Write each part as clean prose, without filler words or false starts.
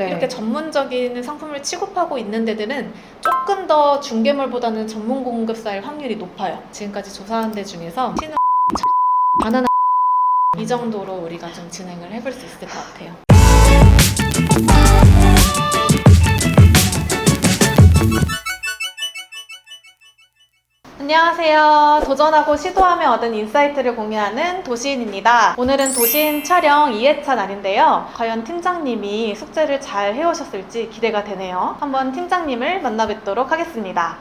네. 이렇게 전문적인 상품을 취급하고 있는 데들은 조금 더 중개물보다는 전문 공급사일 확률이 높아요. 지금까지 조사한 데 중에서 신흥 바나나 이 정도로 우리가 좀 진행을 해볼 수 있을 것 같아요. 안녕하세요. 도전하고 시도하며 얻은 인사이트를 공유하는 도시인입니다. 오늘은 도시인 촬영 2회차 날인데요. 과연 팀장님이 숙제를 잘 해오셨을지 기대가 되네요. 한번 팀장님을 만나뵙도록 하겠습니다.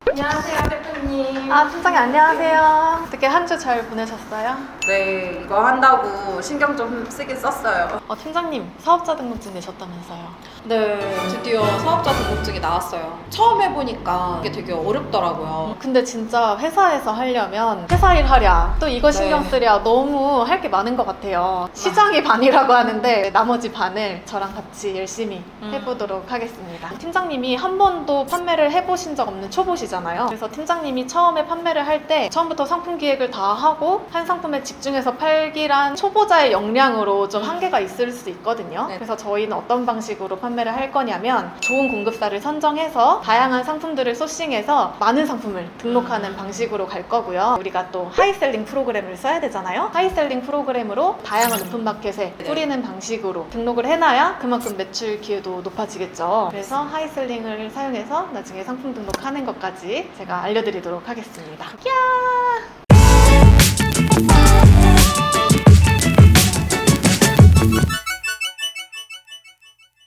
안녕하세요, 대표님. 팀장님 안녕하세요. 어떻게 한 주 잘 보내셨어요? 네, 이거 한다고 신경 좀 쓰긴 썼어요. 팀장님 사업자 등록증 내셨다면서요? 네, 드디어 사업자 등록증이 나왔어요. 처음 해보니까 이게 되게 어렵더라고요. 근데 진짜 회사에서 하려면 회사 일 하랴 또 이거 신경 쓰랴 너무 할 게 많은 것 같아요. 시장이 반이라고 하는데 나머지 반을 저랑 같이 열심히 해보도록 하겠습니다. 팀장님이 한 번도 판매를 해보신 적 없는 초보시잖아요. 그래서 팀장님이 처음에 판매를 할 때 처음부터 상품 기획을 다 하고 한 상품에 집중해서 팔기란 초보자의 역량으로 좀 한계가 있을 수 있거든요. 네. 그래서 저희는 어떤 방식으로 판매를 할 거냐면 좋은 공급사를 선정해서 다양한 상품들을 소싱해서 많은 상품을 등록하는 방식으로 갈 거고요. 우리가 또 하이셀링 프로그램을 써야 되잖아요. 하이셀링 프로그램으로 다양한 오픈마켓에 뿌리는 방식으로 등록을 해놔야 그만큼 매출 기회도 높아지겠죠. 그래서 하이셀링을 사용해서 나중에 상품 등록하는 것까지 제가 알려드리도록 하겠습니다.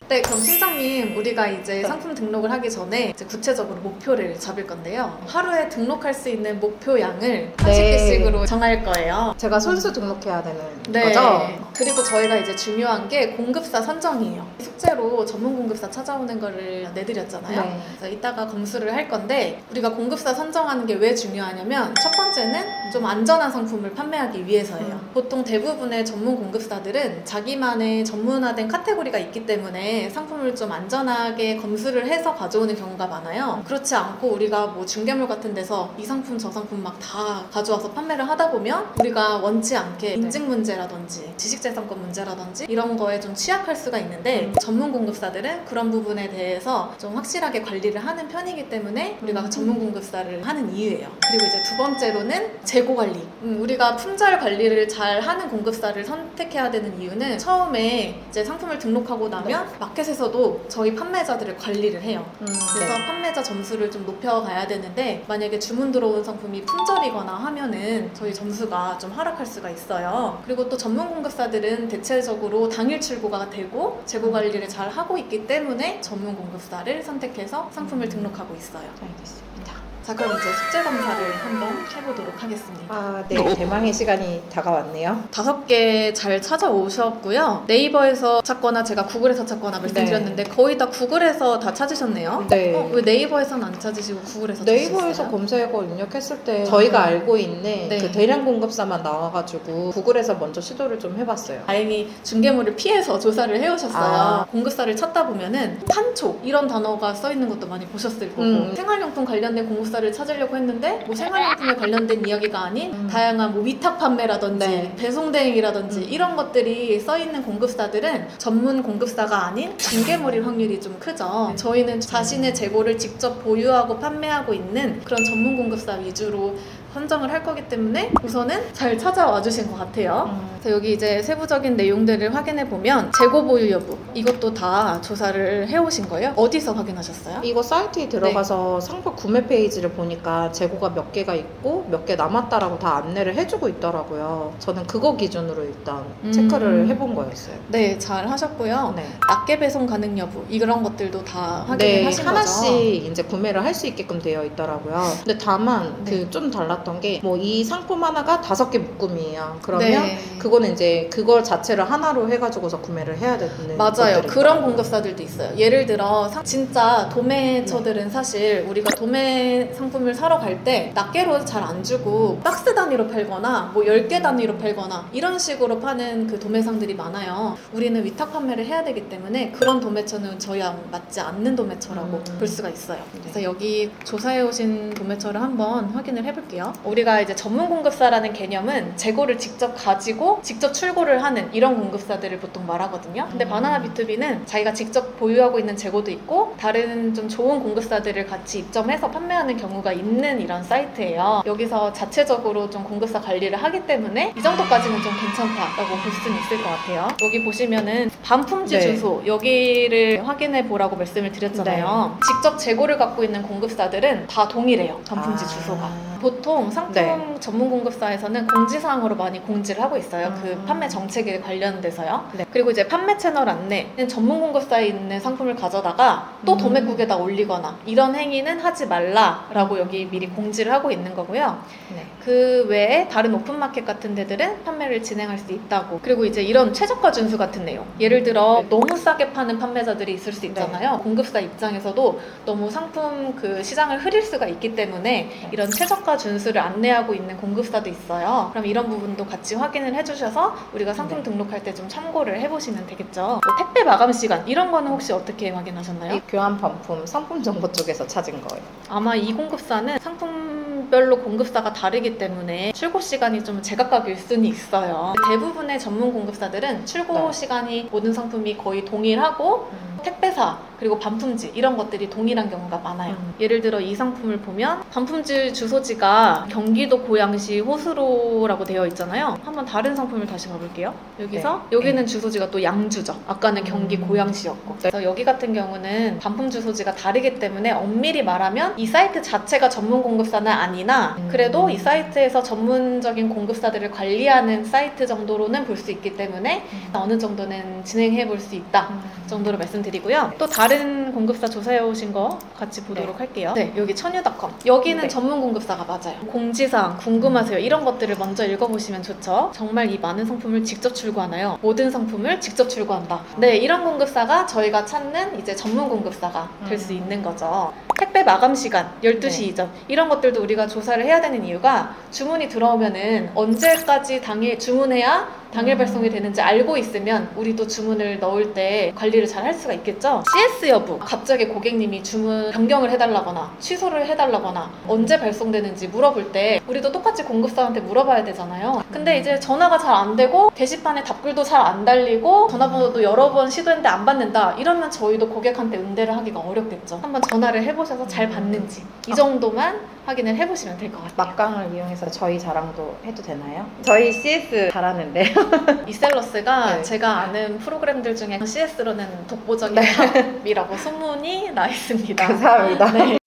네, 그럼 팀장님, 우리가 이제 상품 등록을 하기 전에 이제 구체적으로 목표를 잡을 건데요. 하루에 등록할 수 있는 목표량을 30개씩으로 정할 거예요. 제가 손수 등록해야 되는 네. 거죠? 그리고 저희가 이제 중요한 게 공급사 선정이에요. 숙제로 전문 공급사 찾아오는 거를 내드렸잖아요. 네. 그래서 이따가 검수를 할 건데 우리가 공급사 선정하는 게 왜 중요하냐면 첫 번째는 좀 안전한 상품을 판매하기 위해서예요. 보통 대부분의 전문 공급사들은 자기만의 전문화된 카테고리가 있기 때문에 상품을 좀 안전하게 검수를 해서 가져오는 경우가 많아요. 그렇지 않고 우리가 뭐 중개물 같은 데서 이 상품 저 상품 막 다 가져와서 판매를 하다 보면 우리가 원치 않게 인증 문제라든지 지식재산권 문제라든지 이런 거에 좀 취약할 수가 있는데 전문 공급사들은 그런 부분에 대해서 좀 확실하게 관리를 하는 편이기 때문에 우리가 전문 공급사를 하는 이유예요. 그리고 이제 두 번째로는 재고 관리. 우리가 품절 관리를 잘 하는 공급사를 선택해야 되는 이유는 처음에 이제 상품을 등록하고 나면 마켓에서도 저희 판매자들을 관리를 해요. 그래서 판매자 점수를 좀 높여가야 되는데 만약에 주문 들어온 상품이 품절이거나 하면은 저희 점수가 좀 하락할 수가 있어요. 그리고 또 전문 공급사들은 대체적으로 당일 출고가 되고 재고 관리를 잘 하고 있기 때문에 전문 공급사를 선택해서 상품을 등록하고 있어요. 알겠습니다. 자, 그럼 이제 숙제 검사를 한번 해보도록 하겠습니다. 네. 대망의 시간이 다가왔네요. 5개 잘 찾아오셨고요. 네이버에서 찾거나 제가 구글에서 찾거나 말씀드렸는데 거의 다 구글에서 다 찾으셨네요. 네. 왜 네이버에서는 안 찾으시고 구글에서 네이버에서 찾으셨어요? 검색어 입력했을 때 저희가 알고 있는 네. 그 대량 공급사만 나와가지고 구글에서 먼저 시도를 좀 해봤어요. 다행히 중개물을 피해서 조사를 해오셨어요. 공급사를 찾다 보면은 판촉 이런 단어가 써있는 것도 많이 보셨을 거고 생활용품 관련된 공급사를 찾으려고 했는데 뭐 생활용품에 관련된 이야기가 아닌 다양한 뭐 위탁 판매라든지 네. 배송 대행이라든지 이런 것들이 써있는 공급사들은 전문 공급사가 아닌 중개물일 확률이 좀 크죠. 저희는 자신의 재고를 직접 보유하고 판매하고 있는 그런 전문 공급사 위주로 선정을 할 거기 때문에 우선은 잘 찾아와 주신 것 같아요. 그래서 여기 이제 세부적인 내용들을 확인해 보면 재고 보유 여부 이것도 다 조사를 해오신 거예요? 어디서 확인하셨어요? 이거 사이트에 들어가서 상품 구매 페이지를 보니까 재고가 몇 개가 있고 몇 개 남았다라고 다 안내를 해주고 있더라고요. 저는 그거 기준으로 일단 체크를 해본 거였어요. 네, 잘 하셨고요. 네. 낱개 배송 가능 여부 이런 것들도 다 확인을 하신 하나씩 거죠? 이제 구매를 할 수 있게끔 되어 있더라고요. 근데 다만 네. 그 좀 달랐던 게 뭐 이 상품 하나가 5개 묶음이에요. 그러면 네. 그거는 이제 그걸 자체를 하나로 해가지고서 구매를 해야 되는 맞아요. 것들이 그런 있더라고요. 공급사들도 있어요. 예를 들어 진짜 도매처들은 사실 우리가 도매 상품을 사러 갈 때 낱개로 잘 안 주고 박스 단위로 팔거나 뭐 10개 단위로 팔거나 이런 식으로 파는 그 도매상들이 많아요. 우리는 위탁 판매를 해야 되기 때문에 그런 도매처는 저희랑 맞지 않는 도매처라고 볼 수가 있어요. 그래서 여기 조사해 오신 도매처를 한번 확인을 해볼게요. 우리가 이제 전문 공급사라는 개념은 재고를 직접 가지고 하고 직접 출고를 하는 이런 공급사들을 보통 말하거든요. 근데 바나나 B2B는 자기가 직접 보유하고 있는 재고도 있고 다른 좀 좋은 공급사들을 같이 입점해서 판매하는 경우가 있는 이런 사이트예요. 여기서 자체적으로 좀 공급사 관리를 하기 때문에 이 정도까지는 좀 괜찮다라고 볼 수는 있을 것 같아요. 여기 보시면은 반품지 네. 주소 여기를 확인해 보라고 말씀을 드렸잖아요. 직접 재고를 갖고 있는 공급사들은 다 동일해요. 반품지 주소가. 보통 상품 네. 전문 공급사에서는 공지사항으로 많이 공지를 하고 있어요. 그 판매 정책에 관련돼서요. 네. 그리고 이제 판매 채널 안내는 전문 공급사에 있는 상품을 가져다가 또 도매국에다 올리거나 이런 행위는 하지 말라라고 여기 미리 공지를 하고 있는 거고요. 네. 그 외에 다른 오픈마켓 같은 데들은 판매를 진행할 수 있다고. 그리고 이제 이런 최저가 준수 같은 내용. 예를 들어 너무 싸게 파는 판매자들이 있을 수 있잖아요. 공급사 입장에서도 너무 상품 그 시장을 흐릴 수가 있기 때문에 이런 최저가 준수를 안내하고 있는 공급사도 있어요. 그럼 이런 부분도 같이 확인을 해주셔서 우리가 상품 등록할 때 좀 참고를 해보시면 되겠죠. 뭐 택배 마감 시간 이런 거는 혹시 어떻게 확인하셨나요? 이 교환 반품 상품 정보 쪽에서 찾은 거예요. 아마 이 공급사는 상품별로 공급사가 다르기 때문에 출고 시간이 좀 제각각일 수는 있어요. 대부분의 전문 공급사들은 출고 네. 시간이 모든 상품이 거의 동일하고 택배사 그리고 반품지 이런 것들이 동일한 경우가 많아요. 예를 들어 이 상품을 보면 반품지 주소지가 경기도 고양시 호수로라고 되어 있잖아요. 한번 다른 상품을 다시 봐볼게요. 여기서 여기는 주소지가 또 양주죠. 아까는 경기 고양시였고. 그래서 여기 같은 경우는 반품 주소지가 다르기 때문에 엄밀히 말하면 이 사이트 자체가 전문 공급사는 아니나 그래도 이 사이트에서 전문적인 공급사들을 관리하는 사이트 정도로는 볼 수 있기 때문에 어느 정도는 진행해 볼 수 있다 정도로 말씀드리고요. 또 다른 공급사 조사해 오신 거 같이 보도록 할게요. 네, 여기 천유닷컴. 여기는 네. 전문 공급사가 맞아요. 공지사항 궁금하세요. 이런 것들을 먼저 읽어보시면 좋죠. 정말 이 많은 상품을 직접 출고하나요? 모든 상품을 직접 출고한다. 네, 이런 공급사가 저희가 찾는 이제 전문 공급사가 될 수 있는 거죠. 택배 마감 시간 12시 네. 이전 이런 것들도 우리가 조사를 해야 되는 이유가 주문이 들어오면은 언제까지 당일 주문해야 당일 발송이 되는지 알고 있으면 우리도 주문을 넣을 때 관리를 잘 할 수가 있겠죠. CS 여부 갑자기 고객님이 주문 변경을 해달라거나 취소를 해달라거나 언제 발송되는지 물어볼 때 우리도 똑같이 공급사한테 물어봐야 되잖아요. 근데 이제 전화가 잘 안 되고 게시판에 답글도 잘 안 달리고 전화번호도 여러 번 시도했는데 안 받는다 이러면 저희도 고객한테 응대를 하기가 어렵겠죠. 한번 전화를 해보셔서 잘 받는지 이 정도만 확인을 해보시면 될 것 같아요. 막강을 이용해서 저희 자랑도 해도 되나요? 저희 CS 잘하는데. 이셀러스가 네. 제가 아는 프로그램들 중에 CS로는 독보적인 탑이라고 소문이 나 있습니다. 감사합니다. 네.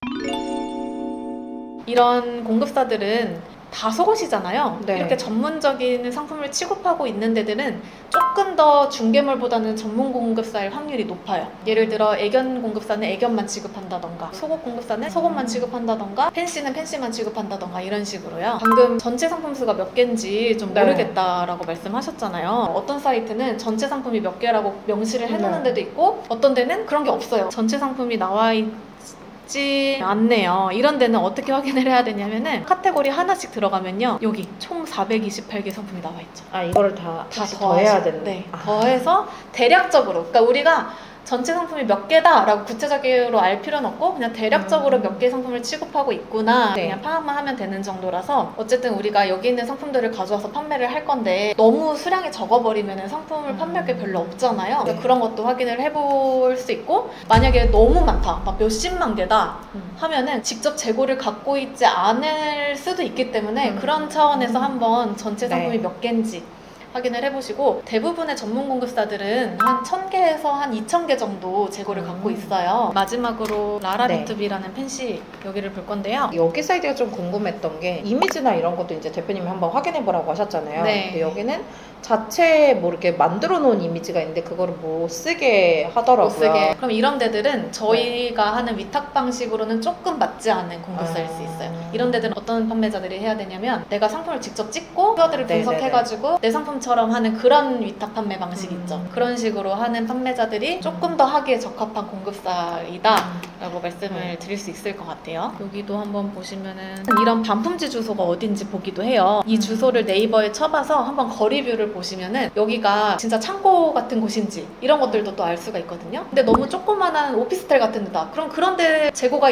이런 공급사들은 다 속옷이잖아요. 네. 이렇게 전문적인 상품을 취급하고 있는 데들은 조금 더 중개몰보다는 전문 공급사일 확률이 높아요. 예를 들어 애견 공급사는 애견만 취급한다던가 속옷 공급사는 속옷만 취급한다던가 팬시는 팬시만 취급한다던가 이런 식으로요. 방금 전체 상품 수가 몇 개인지 좀 네. 모르겠다라고 말씀하셨잖아요. 어떤 사이트는 전체 상품이 몇 개라고 명시를 해놓는 네. 데도 있고 어떤 데는 그런 게 없어요. 전체 상품이 나와 있지 않네요. 이런 데는 어떻게 확인을 해야 되냐면은 카테고리 하나씩 들어가면요. 여기 총 428개 상품이 나와 있죠. 아, 이거를 다 다시 더해야 더하시- 되는. 네. 아. 더해서 대략적으로 그러니까 우리가 전체 상품이 몇 개다라고 구체적으로 알 필요는 없고 그냥 대략적으로 몇 개 상품을 취급하고 있구나 네. 그냥 파악만 하면 되는 정도라서 어쨌든 우리가 여기 있는 상품들을 가져와서 판매를 할 건데 너무 수량이 적어버리면 상품을 판매할 게 별로 없잖아요. 그래서 네. 그런 것도 확인을 해볼 수 있고 만약에 너무 많다 막 몇십만 개다 하면은 직접 재고를 갖고 있지 않을 수도 있기 때문에 그런 차원에서 한번 전체 상품이 네. 몇 개인지 확인을 해보시고 대부분의 전문 공급사들은 한 1000개에서 한 2000개 정도 재고를 갖고 있어요. 마지막으로 라라비트비라는 펜시 여기를 볼 건데요. 여기 사이트가 좀 궁금했던 게 이미지나 이런 것도 이제 대표님이 한번 확인해 보라고 하셨잖아요. 네. 근데 여기는 자체 뭐 이렇게 만들어 놓은 이미지가 있는데 그거를 못 쓰게 하더라고요. 못 쓰게. 그럼 이런 데들은 저희가 하는 위탁 방식으로는 조금 맞지 않는 공급사일 수 있어요. 이런 데들은 어떤 판매자들이 해야 되냐면 내가 상품을 직접 찍고 키워드를 네네네. 분석해가지고 내 상품처럼 하는 그런 위탁 판매 방식이 있죠. 그런 식으로 하는 판매자들이 조금 더 하기에 적합한 공급사이다 라고 말씀을 드릴 수 있을 것 같아요. 여기도 한번 보시면은 이런 반품지 주소가 어딘지 보기도 해요. 이 주소를 네이버에 쳐봐서 한번 거리뷰를 보시면은 여기가 진짜 창고 같은 곳인지 이런 것들도 또 알 수가 있거든요. 근데 너무 조그만한 오피스텔 같은 데다 그럼 그런 데 재고가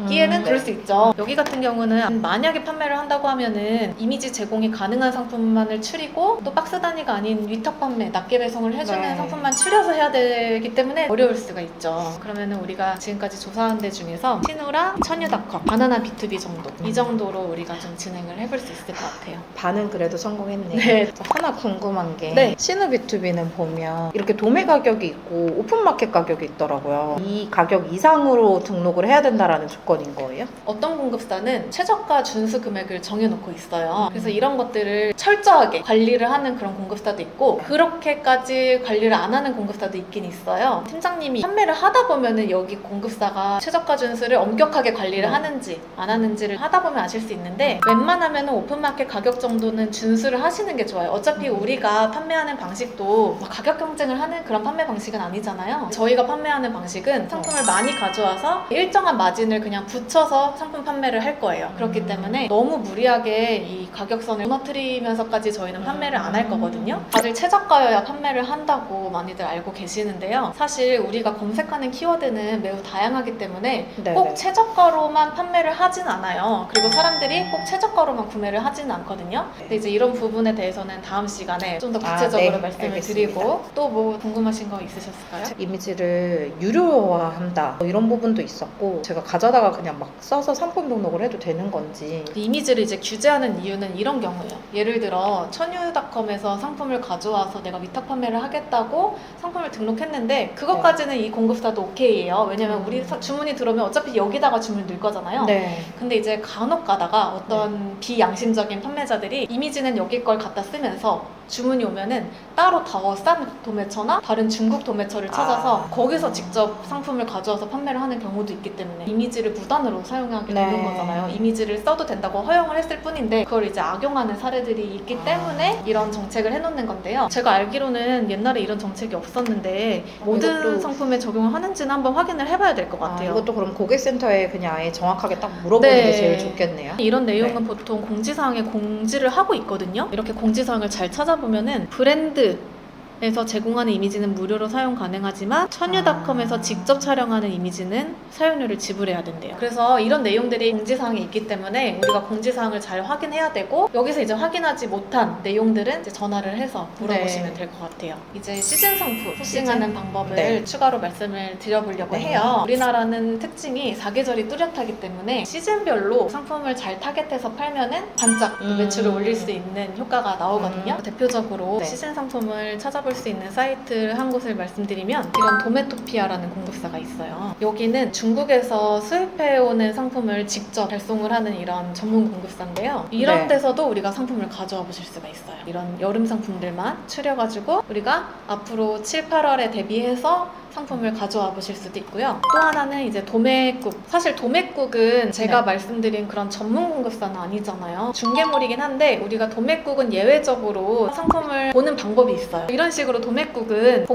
기에는 그럴 네. 수 있죠. 여기 같은 경우는 만약에 판매를 한다고 하면은 이미지 제공이 가능한 상품만을 추리고 또 박스 단위가 아닌 위탁 판매, 납계 배송을 해주는 네. 상품만 추려서 해야 되기 때문에 어려울 수가 있죠. 그러면은 우리가 지금까지 조사한 데 중에서 신우랑 천유닷컴, 바나나 B2B 정도 이 정도로 우리가 좀 진행을 해볼 수 있을 것 같아요. 반은 그래도 성공했네요. 네. 저 하나 궁금한 게 네. 신우 B2B는 보면 이렇게 도매 가격이 있고 오픈마켓 가격이 있더라고요. 이 가격 이상으로 등록을 해야 된다라는 조건인 거예요? 어떤 공급사는 최저가 준수 금액을 정해놓고 있어요. 그래서 이런 것들을 철저하게 관리를 하는 그런 공급사도 있고 그렇게까지 관리를 안 하는 공급사도 있긴 있어요. 팀장님이 판매를 하다 보면은 여기 공급사가 최저가 준수를 엄격하게 관리를 하는지 안 하는지를 하다 보면 아실 수 있는데 웬만하면 오픈마켓 가격 정도는 준수를 하시는 게 좋아요. 어차피 우리가 판매하는 방식도 막 가격 경쟁을 하는 그런 판매 방식은 아니잖아요. 저희가 판매하는 방식은 상품을 많이 가져와서 일정한 마진을 그냥 붙여서 상품 판매를 할 거예요. 그렇기 때문에 너무 무리하게 이 가격선을 무너뜨리면서까지 저희는 판매를 안 할 거거든요. 다들 최저가여야 판매를 한다고 많이들 알고 계시는데요. 사실 우리가 검색하는 키워드는 매우 다양하기 때문에 네, 꼭 네. 최저가로만 판매를 하진 않아요. 그리고 사람들이 꼭 최저가로만 구매를 하지는 않거든요. 근데 이제 이런 부분에 대해서는 다음 시간에 좀 더 구체적으로 네. 말씀을 알겠습니다. 드리고 또 뭐 궁금하신 거 있으셨을까요? 이미지를 유료화한다 이런 부분도 있었고 제가 가져다가 그냥 막 써서 상품 등록을 해도 되는 건지 이미지를 이제 규제하는 이유는 이런 경우예요. 예를 들어 천유닷컴에서 상품을 가져와서 내가 위탁 판매를 하겠다고 상품을 등록했는데 그것까지는 이 공급사도 오케이예요. 왜냐면 우리 주문이 들어오면 어차피 여기다가 주문을 넣을 거잖아요. 네. 근데 이제 간혹 가다가 어떤 비양심적인 판매자들이 이미지는 여기 걸 갖다 쓰면서 주문이 오면은 따로 더 싼 도매처나 다른 중국 도매처를 찾아서 거기서 직접 상품을 가져와서 판매를 하는 경우도 있기 때문에 이미지를 무단으로 사용하게 되는 네. 거잖아요. 이미지를 써도 된다고 허용을 했을 뿐인데 그걸 이제 악용하는 사례들이 있기 때문에 이런 정책을 해놓는 건데요. 제가 알기로는 옛날에 이런 정책이 없었는데 모든 이것도- 상품에 적용을 하는지는 한번 확인을 해봐야 될 것 같아요. 이것도 그럼 고객센터에 그냥 아예 정확하게 딱 물어보는 네. 게 제일 좋겠네요. 이런 내용은 보통 공지사항에 공지를 하고 있거든요. 이렇게 공지사항을 잘 찾아보면은 브랜드에서 제공하는 이미지는 무료로 사용 가능하지만 천유닷컴에서 직접 촬영하는 이미지는 사용료를 지불해야 된대요. 그래서 이런 내용들이 공지사항에 있기 때문에 우리가 공지사항을 잘 확인해야 되고 여기서 이제 확인하지 못한 내용들은 이제 전화를 해서 물어보시면 네. 될 것 같아요. 이제 시즌 상품 소싱하는 방법을 네. 추가로 말씀을 드려보려고 네. 해요. 우리나라는 특징이 사계절이 뚜렷하기 때문에 시즌별로 상품을 잘 타겟해서 팔면은 반짝 매출을 올릴 수 있는 효과가 나오거든요. 대표적으로 네. 시즌 상품을 찾아볼 수 있는 사이트 한 곳을 말씀드리면 이런 도메토피아라는 공급사가 있어요. 여기는 중국에서 수입해오는 상품을 직접 발송을 하는 이런 전문 공급사인데요. 이런 네. 데서도 우리가 상품을 가져와 보실 수가 있어요. 이런 여름 상품들만 추려가지고 우리가 앞으로 7, 8월에 대비해서 상품을 가져와 보실 수도 있고요. 또 하나는 이제 도매국. 사실 도매국은 제가 네. 말씀드린 그런 전문 공급사는 아니잖아요. 중개몰이긴 한데 우리가 도매국은 예외적으로 상품을 보는 방법이 있어요. 이런 식으로 도매국은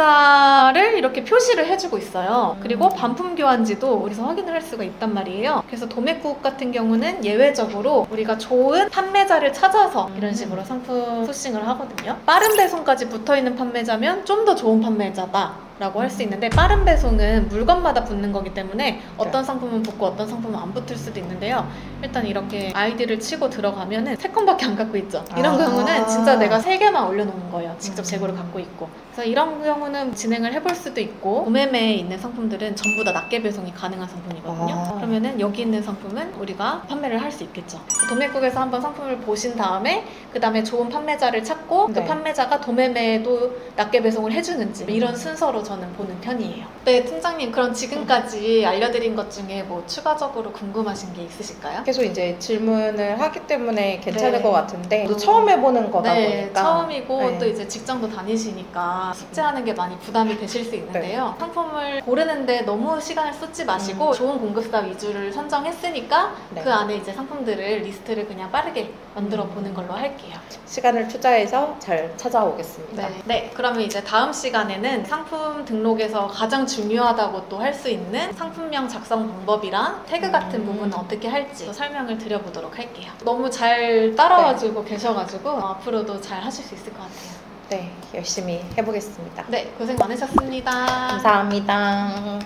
공급사를 이렇게 표시를 해주고 있어요. 그리고 반품 교환지도 어디서 확인을 할 수가 있단 말이에요. 그래서 도매국 같은 경우는 예외적으로 우리가 좋은 판매자를 찾아서 이런 식으로 상품 소싱을 하거든요. 빠른 배송까지 붙어있는 판매자면 좀 더 좋은 판매자다 라고 할 수 있는데 빠른 배송은 물건마다 붙는 거기 때문에 어떤 상품은 붙고 어떤 상품은 안 붙을 수도 있는데요. 일단 이렇게 아이디를 치고 들어가면은 3건밖에 안 갖고 있죠. 이런 경우는 진짜 내가 3개만 올려놓은 거예요. 직접 재고를 갖고 있고. 그래서 이런 경우는 진행을 해볼 수도 있고 도매매에 있는 상품들은 전부 다 낱개 배송이 가능한 상품이거든요. 그러면은 여기 있는 상품은 우리가 판매를 할 수 있겠죠. 그래서 도매국에서 한번 상품을 보신 다음에 그 다음에 좋은 판매자를 찾고 그 네. 판매자가 도매매에도 낱개 배송을 해주는지 이런 순서로 저는 보는 편이에요. 네, 팀장님 그럼 지금까지 알려드린 것 중에 뭐 추가적으로 궁금하신 게 있으실까요? 계속 이제 질문을 하기 때문에 괜찮을 네. 것 같은데 또 처음 해보는 거다 네, 보니까 처음이고 네. 또 이제 직장도 다니시니까 숙제하는 게 많이 부담이 되실 수 있는데요. 상품을 고르는데 너무 시간을 쏟지 마시고 좋은 공급사 위주를 선정했으니까 네. 그 안에 이제 상품들을 리스트를 그냥 빠르게 만들어 보는 걸로 할게요. 시간을 투자해서 잘 찾아오겠습니다. 네, 그러면 이제 다음 시간에는 상품 등록에서 가장 중요하다고 또 할 수 있는 상품명 작성 방법이랑 태그 같은 부분은 어떻게 할지 또 설명을 드려보도록 할게요. 너무 잘 따라와주고 계셔가지고 앞으로도 잘 하실 수 있을 것 같아요. 네, 열심히 해보겠습니다. 네, 고생 많으셨습니다. 감사합니다.